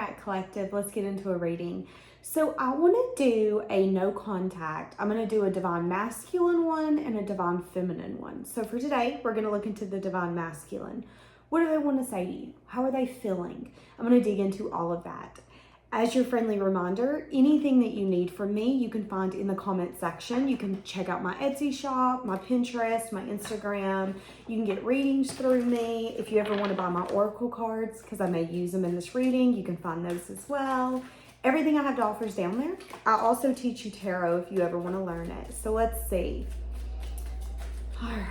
right, collective, let's get into a reading. So I want to do a no contact. I'm going to do a divine masculine one and a divine feminine one. So for today, we're going to look into the divine masculine. What do they want to say to you? How are they feeling? I'm going to dig into all of that. As your friendly reminder, anything that you need from me, you can find in the comment section. You can check out my Etsy shop, my Pinterest, my Instagram. You can get readings through me. If you ever want to buy my oracle cards, because I may use them in this reading, you can find those as well. Everything I have to offer is down there. I also teach you tarot if you ever want to learn it. So let's see. All right.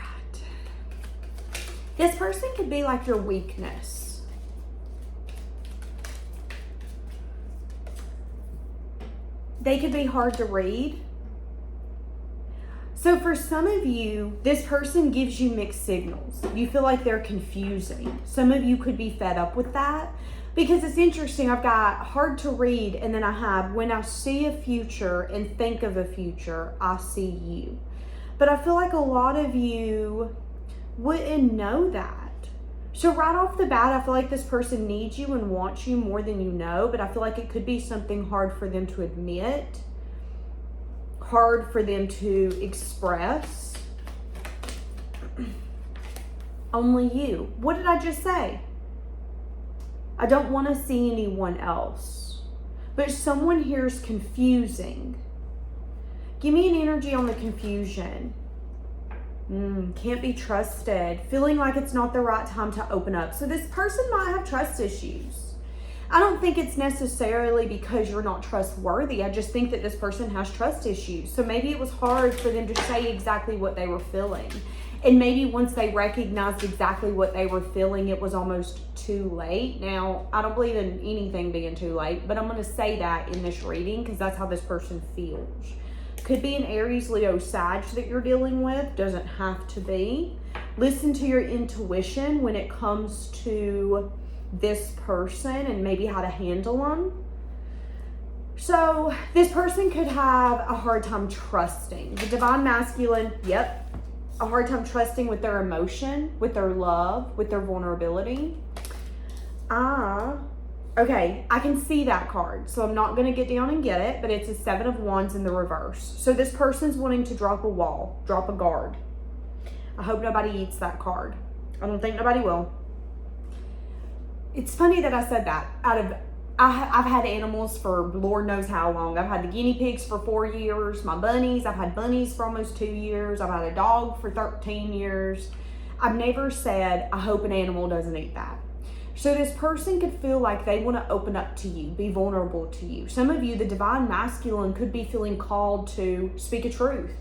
This person could be like your weakness. They could be hard to read. So for some of you, this person gives you mixed signals. You feel like they're confusing. Some of you could be fed up with that because it's interesting. I've got hard to read, and then I have when I see a future and think of a future, I see you. But I feel like a lot of you wouldn't know that. So right off the bat, I feel like this person needs you and wants you more than you know, but I feel like it could be something hard for them to admit, hard for them to express. Only you. What did I just say? I don't want to see anyone else, but someone here is confusing. Give me an energy on the confusion. Can't be trusted. Feeling like it's not the right time to open up. So this person might have trust issues. I don't think it's necessarily because you're not trustworthy. I just think that this person has trust issues. So maybe it was hard for them to say exactly what they were feeling. And maybe once they recognized exactly what they were feeling, it was almost too late. Now, I don't believe in anything being too late, but I'm going to say that in this reading because that's how this person feels. Could be an Aries, Leo, Sag that you're dealing with. Doesn't have to be. Listen to your intuition when it comes to this person and maybe how to handle them. So this person could have a hard time trusting. The divine masculine, yep. A hard time trusting with their emotion, with their love, with their vulnerability. Okay, I can see that card, so I'm not going to get down and get it, but it's a 7 of Wands in the reverse. So this person's wanting to drop a wall, drop a guard. I hope nobody eats that card. I don't think nobody will. It's funny that I said that. I've had animals for Lord knows how long. I've had the guinea pigs for 4 years. My bunnies, I've had bunnies for almost 2 years. I've had a dog for 13 years. I've never said, I hope an animal doesn't eat that. So this person could feel like they want to open up to you, be vulnerable to you. Some of you, the divine masculine, could be feeling called to speak a truth,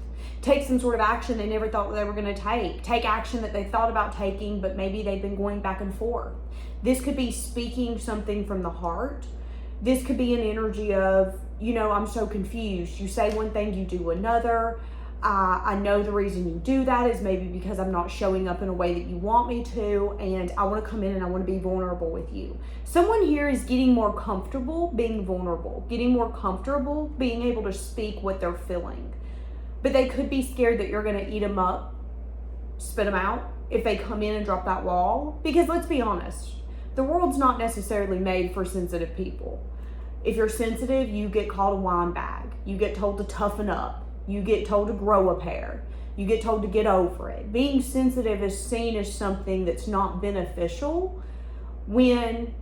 take some sort of action they never thought they were going to take action that they thought about taking, but maybe they've been going back and forth. This could be speaking something from the heart. This could be an energy of, I'm so confused. You say one thing, you do another. I know the reason you do that is maybe because I'm not showing up in a way that you want me to, and I want to come in and I want to be vulnerable with you. Someone here is getting more comfortable being vulnerable, getting more comfortable being able to speak what they're feeling. But they could be scared that you're going to eat them up, spit them out if they come in and drop that wall. Because let's be honest, the world's not necessarily made for sensitive people. If you're sensitive, you get called a wine bag. You get told to toughen up. You get told to grow a pair. You get told to get over it. Being sensitive is seen as something that's not beneficial, when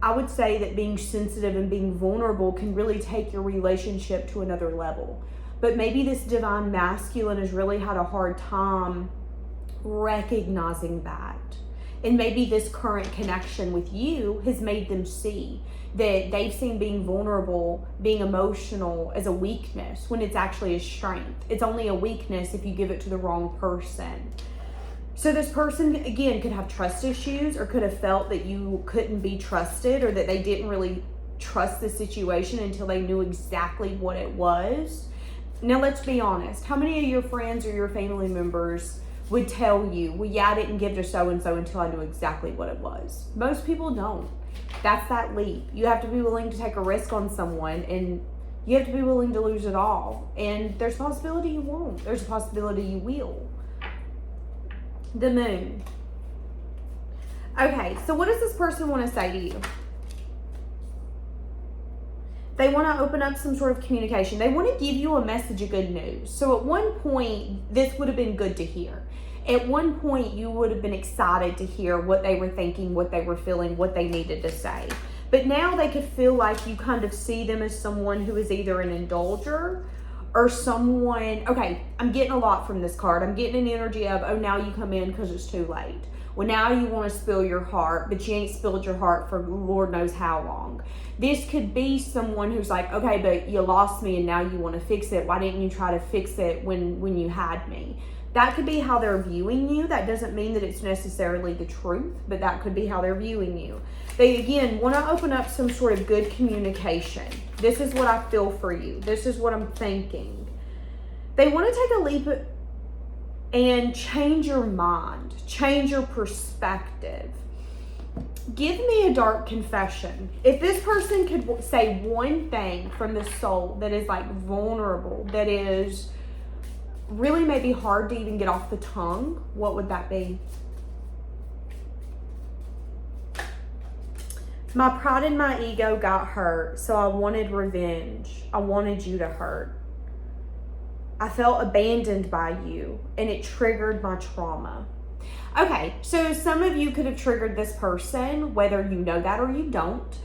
I would say that being sensitive and being vulnerable can really take your relationship to another level. But maybe this divine masculine has really had a hard time recognizing that. And maybe this current connection with you has made them see that they've seen being vulnerable, being emotional as a weakness when it's actually a strength. It's only a weakness if you give it to the wrong person. So this person, again, could have trust issues or could have felt that you couldn't be trusted or that they didn't really trust the situation until they knew exactly what it was. Now, let's be honest. How many of your friends or your family members would tell you, well, yeah, I didn't give to so-and-so until I knew exactly what it was? Most people don't. That's that leap. You have to be willing to take a risk on someone, and you have to be willing to lose it all. And there's a possibility you won't. There's a possibility you will. The moon. Okay, so what does this person want to say to you? They want to open up some sort of communication. They want to give you a message of good news. So at one point, this would have been good to hear. At one point, you would have been excited to hear what they were thinking, what they were feeling, what they needed to say. But now they could feel like you kind of see them as someone who is either an indulger or someone, okay, I'm getting a lot from this card. I'm getting an energy of, oh, now you come in because it's too late. Well, now you want to spill your heart, but you ain't spilled your heart for Lord knows how long. This could be someone who's like, okay, but you lost me and now you want to fix it. Why didn't you try to fix it when you had me? That could be how they're viewing you. That doesn't mean that it's necessarily the truth, but that could be how they're viewing you. They, again, want to open up some sort of good communication. This is what I feel for you. This is what I'm thinking. They want to take a leap and change your mind, change your perspective. Give me a dark confession. If this person could say one thing from the soul that is like vulnerable, that is really maybe hard to even get off the tongue, what would that be? My pride and my ego got hurt, so I wanted revenge. I wanted you to hurt. I felt abandoned by you, and it triggered my trauma. Okay, so some of you could have triggered this person, whether you know that or you don't.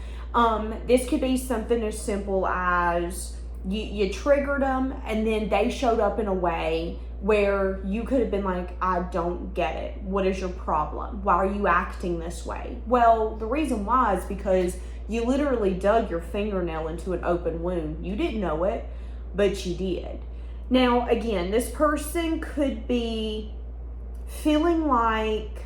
This could be something as simple as you triggered them, and then they showed up in a way where you could have been like, I don't get it. What is your problem? Why are you acting this way? Well, the reason why is because you literally dug your fingernail into an open wound. You didn't know it, but you did. Now, again, this person could be feeling like,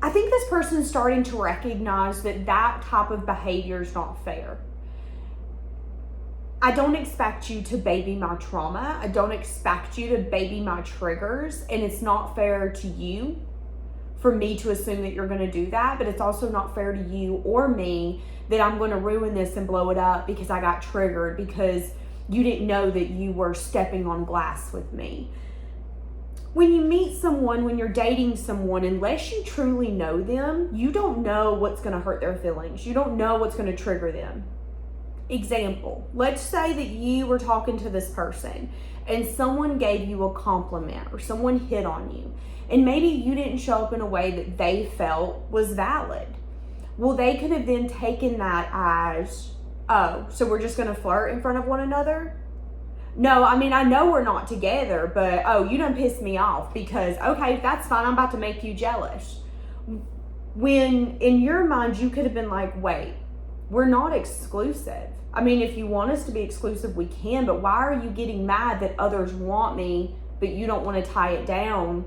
I think this person's starting to recognize that that type of behavior is not fair. I don't expect you to baby my trauma. I don't expect you to baby my triggers. And it's not fair to you for me to assume that you're going to do that. But it's also not fair to you or me that I'm going to ruin this and blow it up because I got triggered because you didn't know that you were stepping on glass with me. When you meet someone, when you're dating someone, unless you truly know them, you don't know what's going to hurt their feelings. You don't know what's going to trigger them. Example, let's say that you were talking to this person and someone gave you a compliment or someone hit on you, and maybe you didn't show up in a way that they felt was valid. Well, they could have then taken that as, oh, so we're just going to flirt in front of one another? No, I mean, I know we're not together, but, oh, you done pissed me off because, okay, that's fine. I'm about to make you jealous. When in your mind, you could have been like, wait, we're not exclusive. I mean, if you want us to be exclusive, we can, but why are you getting mad that others want me, but you don't want to tie it down,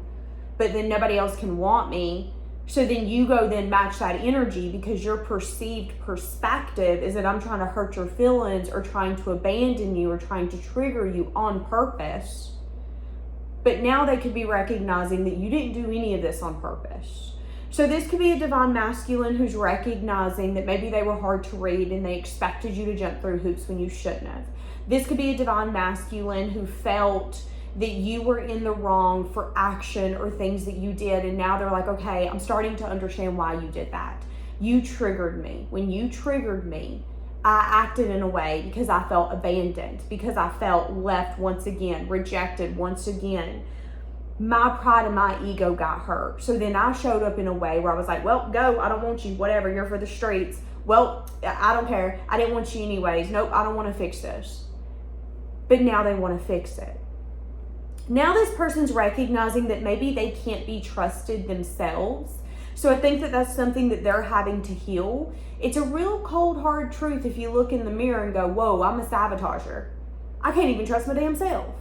but then nobody else can want me? So then you go then match that energy because your perceived perspective is that I'm trying to hurt your feelings or trying to abandon you or trying to trigger you on purpose. But now they could be recognizing that you didn't do any of this on purpose. So this could be a divine masculine who's recognizing that maybe they were hard to read and they expected you to jump through hoops when you shouldn't have. This could be a divine masculine who felt that you were in the wrong for action or things that you did, and now they're like, okay, I'm starting to understand why you did that. You triggered me. When you triggered me, I acted in a way because I felt abandoned, because I felt left once again, rejected once again. My pride and my ego got hurt. So then I showed up in a way where I was like, well, go, I don't want you, whatever, you're for the streets. Well, I don't care, I didn't want you anyways. Nope, I don't want to fix this. But now they want to fix it. Now this person's recognizing that maybe they can't be trusted themselves. So I think that that's something that they're having to heal. It's a real cold, hard truth if you look in the mirror and go, whoa, I'm a sabotager. I can't even trust my damn self.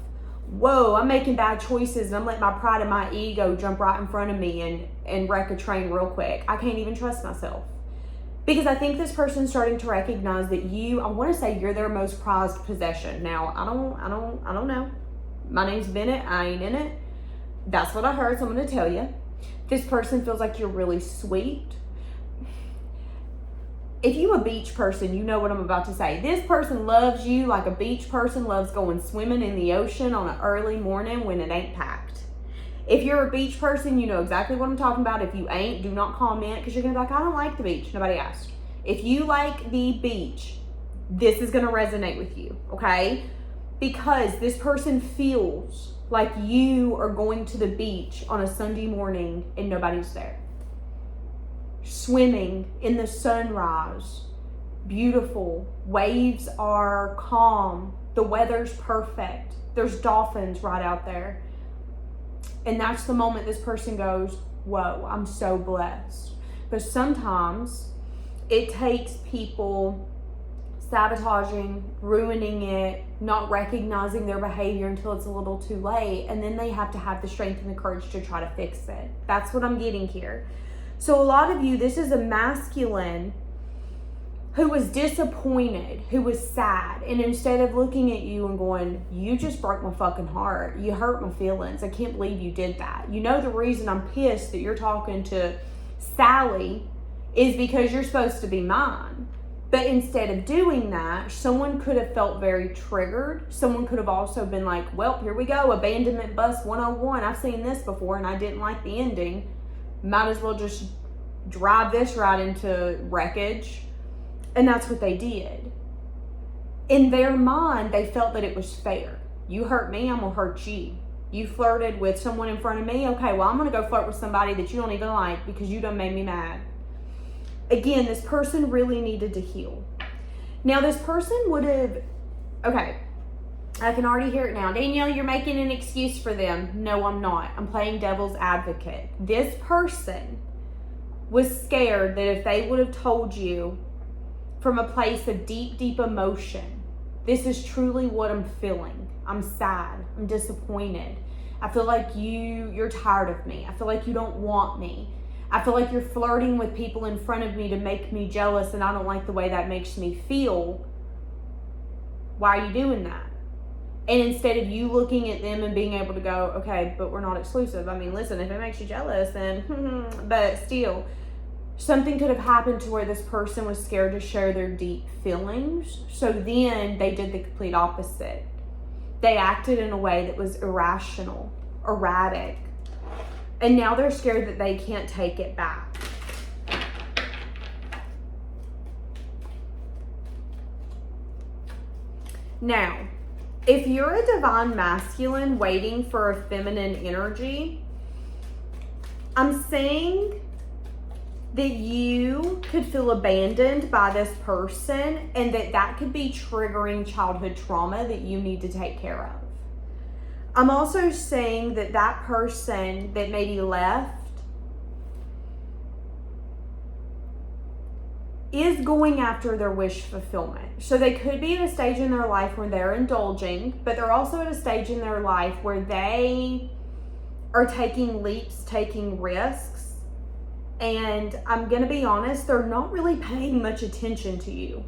Whoa, I'm making bad choices and I'm letting my pride and my ego jump right in front of me and wreck a train real quick. I can't even trust myself. Because I think this person's starting to recognize that I want to say you're their most prized possession. Now, I don't know. My name's Bennett, I ain't in it. That's what I heard, so I'm going to tell you. This person feels like you're really sweet. If you're a beach person, you know what I'm about to say. This person loves you like a beach person loves going swimming in the ocean on an early morning when it ain't packed. If you're a beach person, you know exactly what I'm talking about. If you ain't, do not comment, because you're going to be like, I don't like the beach. Nobody asked. If you like the beach, this is going to resonate with you, okay? Because this person feels like you are going to the beach on a Sunday morning and nobody's there. Swimming in the sunrise. Beautiful. Waves are calm. The weather's perfect. There's dolphins right out there. And that's the moment this person goes, whoa, I'm so blessed. But sometimes it takes people sabotaging, ruining it, not recognizing their behavior until it's a little too late. And then they have to have the strength and the courage to try to fix it. That's what I'm getting here. So a lot of you, this is a masculine who was disappointed, who was sad, and instead of looking at you and going, you just broke my fucking heart, you hurt my feelings, I can't believe you did that. You know the reason I'm pissed that you're talking to Sally is because you're supposed to be mine. But instead of doing that, someone could have felt very triggered. Someone could have also been like, well, here we go, abandonment bus 101. I've seen this before and I didn't like the ending. Might as well just drive this right into wreckage. And that's what they did. In their mind, they felt that it was fair. You hurt me, I'm gonna hurt you. You flirted with someone in front of me, okay, well, I'm gonna go flirt with somebody that you don't even like because you done made me mad. Again, this person really needed to heal. Now, this person would have, okay, I can already hear it now. Danielle, you're making an excuse for them. No, I'm not. I'm playing devil's advocate. This person was scared that if they would have told you from a place of deep, deep emotion, this is truly what I'm feeling. I'm sad. I'm disappointed. I feel like you're tired of me. I feel like you don't want me. I feel like you're flirting with people in front of me to make me jealous, and I don't like the way that makes me feel. Why are you doing that? And instead of you looking at them and being able to go, okay, but we're not exclusive. I mean, listen, if it makes you jealous, then, but still, something could have happened to where this person was scared to share their deep feelings. So then they did the complete opposite. They acted in a way that was irrational, erratic. And now they're scared that they can't take it back. Now, if you're a divine masculine waiting for a feminine energy, I'm saying that you could feel abandoned by this person and that could be triggering childhood trauma that you need to take care of. I'm also saying that person that maybe left is going after their wish fulfillment. So they could be at a stage in their life where they're indulging, but they're also at a stage in their life where they are taking leaps, taking risks. And I'm going to be honest, they're not really paying much attention to you.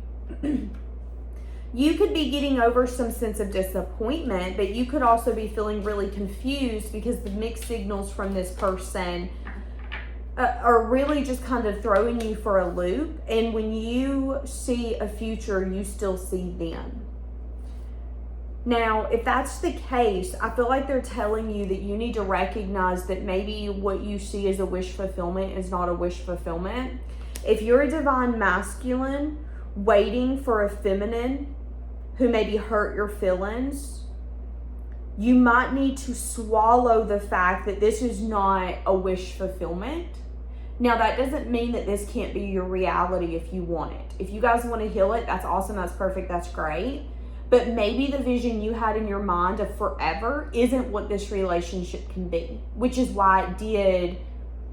You could be getting over some sense of disappointment, but you could also be feeling really confused because the mixed signals from this person are really just kind of throwing you for a loop. And when you see a future, you still see them. Now, if that's the case, I feel like they're telling you that you need to recognize that maybe what you see as a wish fulfillment is not a wish fulfillment. If you're a divine masculine waiting for a feminine who maybe hurt your feelings, you might need to swallow the fact that this is not a wish fulfillment. Now, that doesn't mean that this can't be your reality if you want it. If you guys want to heal it, that's awesome, that's perfect, that's great. But maybe the vision you had in your mind of forever isn't what this relationship can be, which is why it did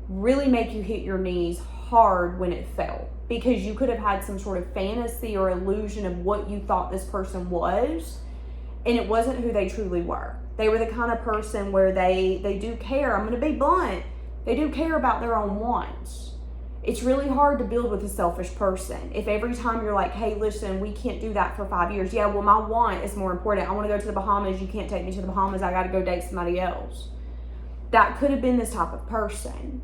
really make you hit your knees hard when it fell, because you could have had some sort of fantasy or illusion of what you thought this person was, and it wasn't who they truly were. They were the kind of person where they do care. I'm going to be blunt. They do care about their own wants. It's really hard to build with a selfish person. If every time you're like, hey, listen, we can't do that for 5 years. Yeah, well, my want is more important. I want to go to the Bahamas. You can't take me to the Bahamas. I got to go date somebody else. That could have been this type of person.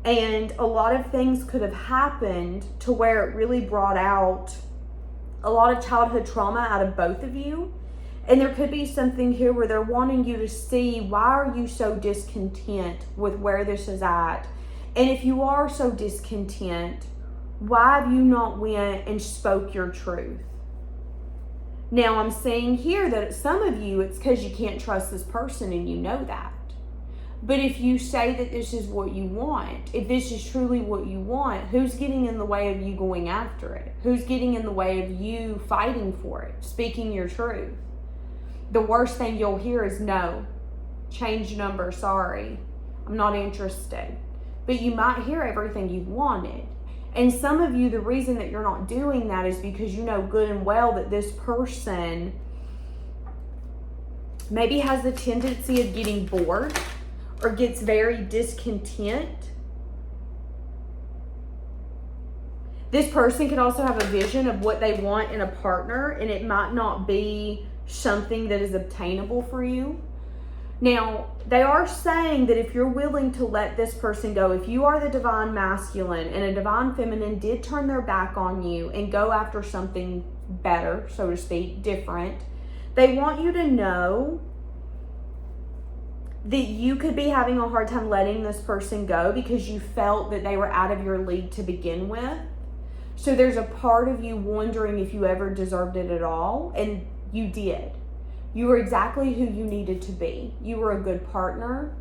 And a lot of things could have happened to where it really brought out a lot of childhood trauma out of both of you. And there could be something here where they're wanting you to see, why are you so discontent with where this is at? And if you are so discontent, why have you not went and spoke your truth? Now, I'm saying here that some of you, it's because you can't trust this person and you know that. But if you say that this is what you want, if this is truly what you want, who's getting in the way of you going after it? Who's getting in the way of you fighting for it, speaking your truth? The worst thing you'll hear is no, change number, sorry, I'm not interested. But you might hear everything you've wanted. And some of you, the reason that you're not doing that is because you know good and well that this person maybe has a tendency of getting bored or gets very discontent. This person could also have a vision of what they want in a partner, and it might not be something that is obtainable for you. Now, they are saying that if you're willing to let this person go, if you are the divine masculine and a divine feminine did turn their back on you and go after something better, so to speak, different, they want you to know that you could be having a hard time letting this person go because you felt that they were out of your league to begin with. So there's a part of you wondering if you ever deserved it at all, and you did. You were exactly who you needed to be. You were a good partner.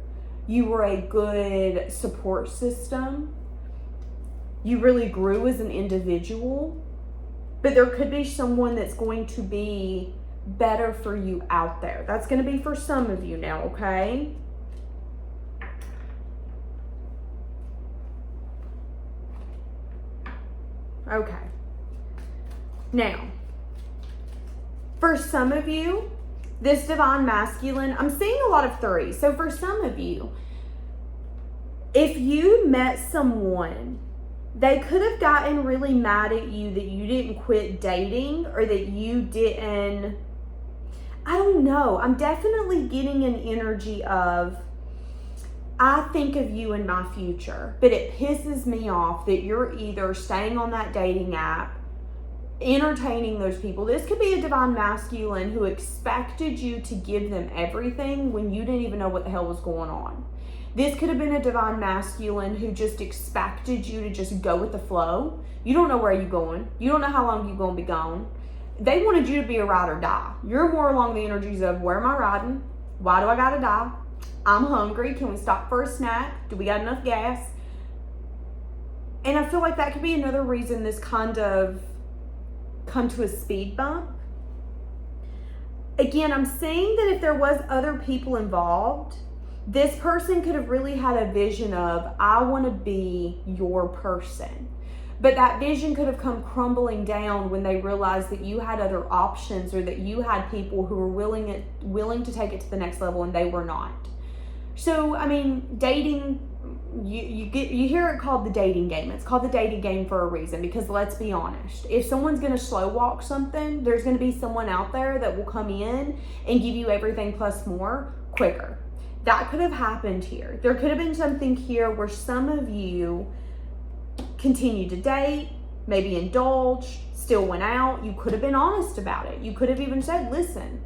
You were a good support system. You really grew as an individual. But there could be someone that's going to be better for you out there. That's going to be for some of you now, okay? Okay. Now, for some of you, this divine masculine, I'm seeing a lot of threes. So for some of you, if you met someone, they could have gotten really mad at you that you didn't quit dating or that you didn't, I don't know. I'm definitely getting an energy of, I think of you in my future, but it pisses me off that you're either staying on that dating app, entertaining those people. This could be a divine masculine who expected you to give them everything when you didn't even know what the hell was going on. This could have been a divine masculine who just expected you to just go with the flow. You don't know where you're going. You don't know how long you're going to be gone. They wanted you to be a ride or die. You're more along the energies of, where am I riding? Why do I got to die? I'm hungry. Can we stop for a snack? Do we got enough gas? And I feel like that could be another reason this kind of come to a speed bump. Again, I'm saying that if there was other people involved, this person could have really had a vision of, I want to be your person. But that vision could have come crumbling down when they realized that you had other options, or that you had people who were willing to take it to the next level and they were not. So, I mean, dating, you hear it called the dating game. It's called the dating game for a reason, because let's be honest, if someone's going to slow walk something, there's going to be someone out there that will come in and give you everything plus more quicker. That could have happened here. There could have been something here where some of you continued to date, maybe indulged, still went out. You could have been honest about it. You could have even said, listen,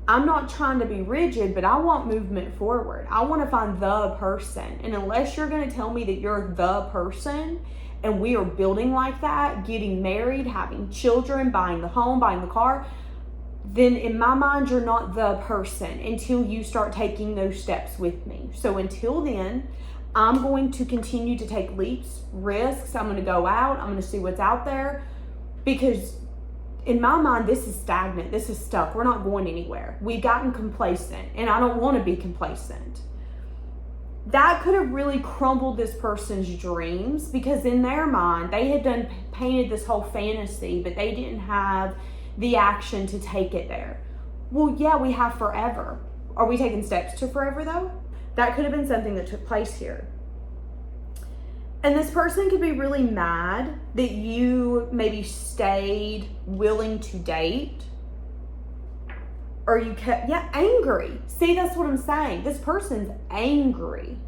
I'm not trying to be rigid, but I want movement forward. I want to find the person. And unless you're going to tell me that you're the person and we are building like that, getting married, having children, buying the home, buying the car, then in my mind, you're not the person until you start taking those steps with me. So until then, I'm going to continue to take leaps, risks. I'm going to go out. I'm going to see what's out there, because in my mind, this is stagnant. This is stuck. We're not going anywhere. We've gotten complacent, and I don't want to be complacent. That could have really crumbled this person's dreams, because in their mind, they had painted this whole fantasy, but they didn't have the action to take it there. Well, yeah, we have forever. Are we taking steps to forever though? That could have been something that took place here. And this person could be really mad that you maybe stayed willing to date, or you kept, angry. See, that's what I'm saying. This person's angry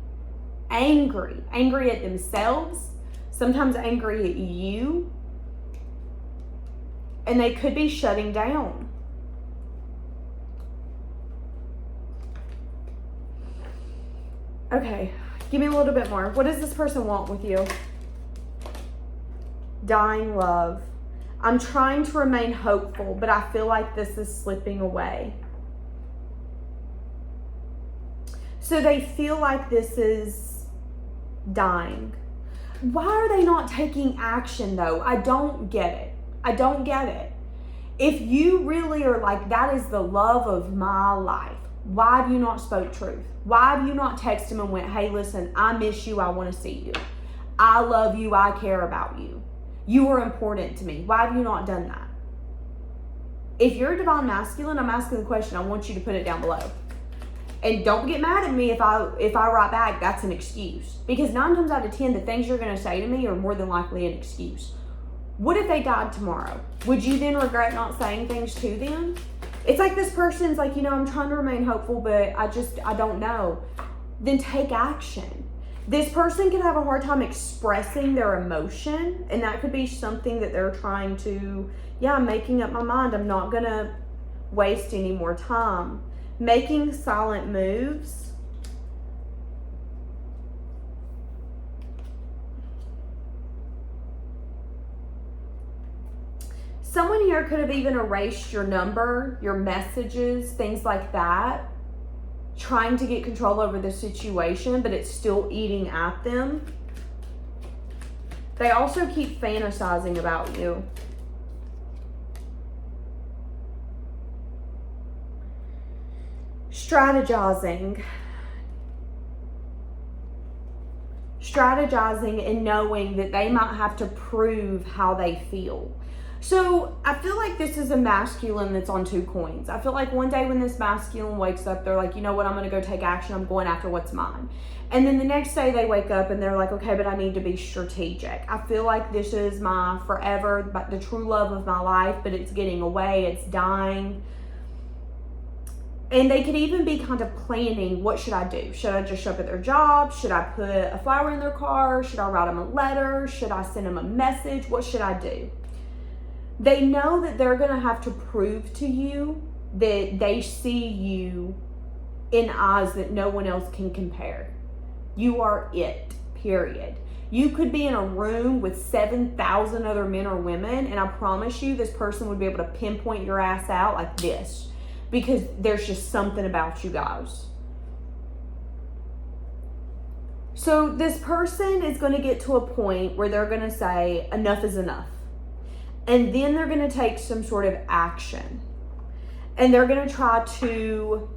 at themselves, sometimes angry at you, and they could be shutting down. Okay, give me a little bit more. What does this person want with you? Dying love. I'm trying to remain hopeful, but I feel like this is slipping away. So they feel like this is dying. Why are they not taking action though? I don't get it. I don't get it. If you really are like, that is the love of my life, why have you not spoke truth? Why have you not texted him and went, hey, listen, I miss you. I want to see you. I love you. I care about you. You are important to me. Why have you not done that? If you're a divine masculine, I'm asking the question. I want you to put it down below. And don't get mad at me if I write back, that's an excuse. Because 9 times out of 10, the things you're going to say to me are more than likely an excuse. What if they died tomorrow? Would you then regret not saying things to them? It's like this person's like, you know, I'm trying to remain hopeful, but I don't know. Then take action. This person can have a hard time expressing their emotion, and that could be something that they're trying to, I'm making up my mind. I'm not going to waste any more time. Making silent moves. Someone here could have even erased your number, your messages, things like that, trying to get control over the situation, but it's still eating at them. They also keep fantasizing about you. Strategizing and knowing that they might have to prove how they feel. So I feel like this is a masculine that's on 2 coins. I feel like one day when this masculine wakes up, they're like, you know what, I'm going to go take action. I'm going after what's mine. And then the next day they wake up and they're like, okay, but I need to be strategic. I feel like this is my forever, but the true love of my life, but it's getting away. It's dying. And they could even be kind of planning, what should I do? Should I just show up at their job? Should I put a flower in their car? Should I write them a letter? Should I send them a message? What should I do? They know that they're going to have to prove to you that they see you in eyes that no one else can compare. You are it, period. You could be in a room with 7,000 other men or women, and I promise you this person would be able to pinpoint your ass out like this. Because there's just something about you guys. So this person is going to get to a point where they're going to say, enough is enough. And then they're going to take some sort of action. And they're going to try to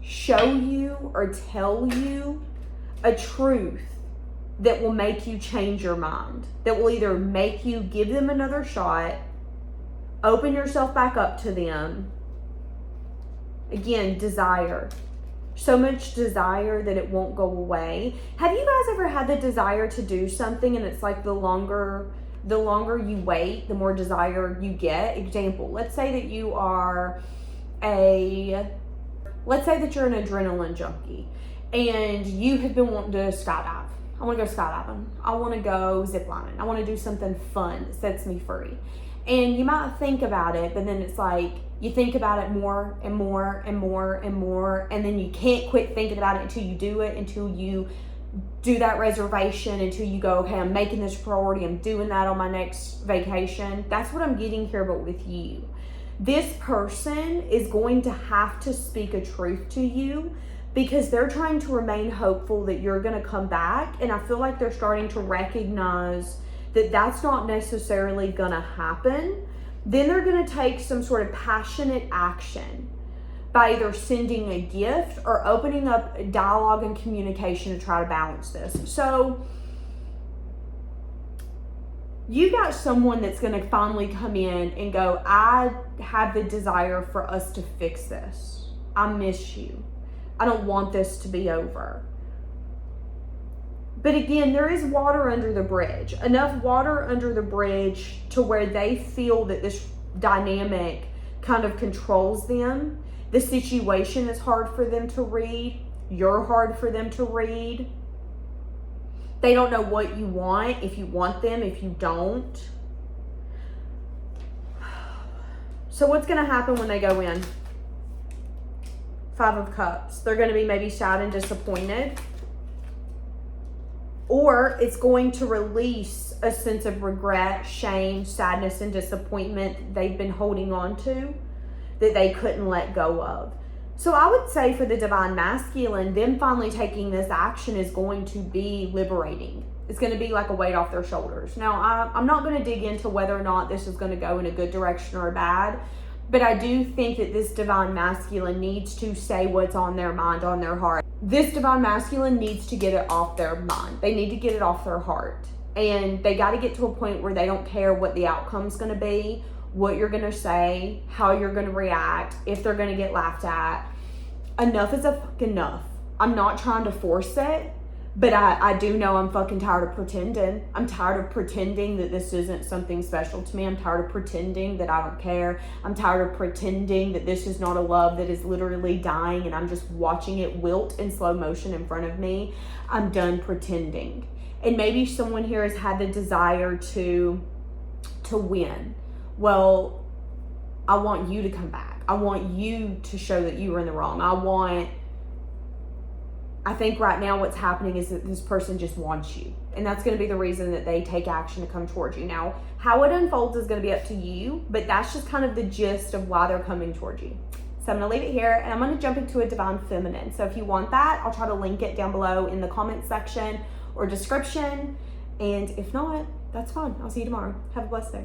show you or tell you a truth that will make you change your mind. That will either make you give them another shot, open yourself back up to them. Again, desire. So much desire that it won't go away. Have you guys ever had the desire to do something and it's like the longer you wait, the more desire you get? Example, let's say that you're an adrenaline junkie and you have been wanting to skydive. I want to go skydiving. I want to go ziplining. I want to do something fun that sets me free. And you might think about it, but then it's like you think about it more and more and more and more, and then you can't quit thinking about it until you do it, until you do that reservation, until you go, okay, I'm making this priority, I'm doing that on my next vacation. That's what I'm getting here, but with you. This person is going to have to speak a truth to you because they're trying to remain hopeful that you're going to come back, and I feel like they're starting to recognize that that's not necessarily going to happen. Then they're going to take some sort of passionate action by either sending a gift or opening up dialogue and communication to try to balance this. So you got someone that's going to finally come in and go, I have the desire for us to fix this. I miss you. I don't want this to be over. But again, there is water under the bridge. Enough water under the bridge to where they feel that this dynamic kind of controls them. The situation is hard for them to read. You're hard for them to read. They don't know what you want, if you want them, if you don't. So what's going to happen when they go in? Five of Cups. They're going to be maybe sad and disappointed. Or it's going to release a sense of regret, shame, sadness, and disappointment they've been holding on to that they couldn't let go of. So I would say for the Divine Masculine, them finally taking this action is going to be liberating. It's going to be like a weight off their shoulders. Now, I'm not going to dig into whether or not this is going to go in a good direction or bad, but I do think that this Divine Masculine needs to say what's on their mind, on their heart. This Divine Masculine needs to get it off their mind. They need to get it off their heart. And they got to get to a point where they don't care what the outcome's going to be, what you're going to say, how you're going to react, if they're going to get laughed at. Enough is a fucking enough. I'm not trying to force it, but I do know I'm fucking tired of pretending. I'm tired of pretending that this isn't something special to me. I'm tired of pretending that I don't care. I'm tired of pretending that this is not a love that is literally dying and I'm just watching it wilt in slow motion in front of me. I'm done pretending. And maybe someone here has had the desire to win. Well, I want you to come back. I want you to show that you were in the wrong. I think right now what's happening is that this person just wants you. And that's going to be the reason that they take action to come towards you. Now, how it unfolds is going to be up to you, but that's just kind of the gist of why they're coming towards you. So I'm going to leave it here and I'm going to jump into a Divine Feminine. So if you want that, I'll try to link it down below in the comment section or description. And if not, that's fine. I'll see you tomorrow. Have a blessed day.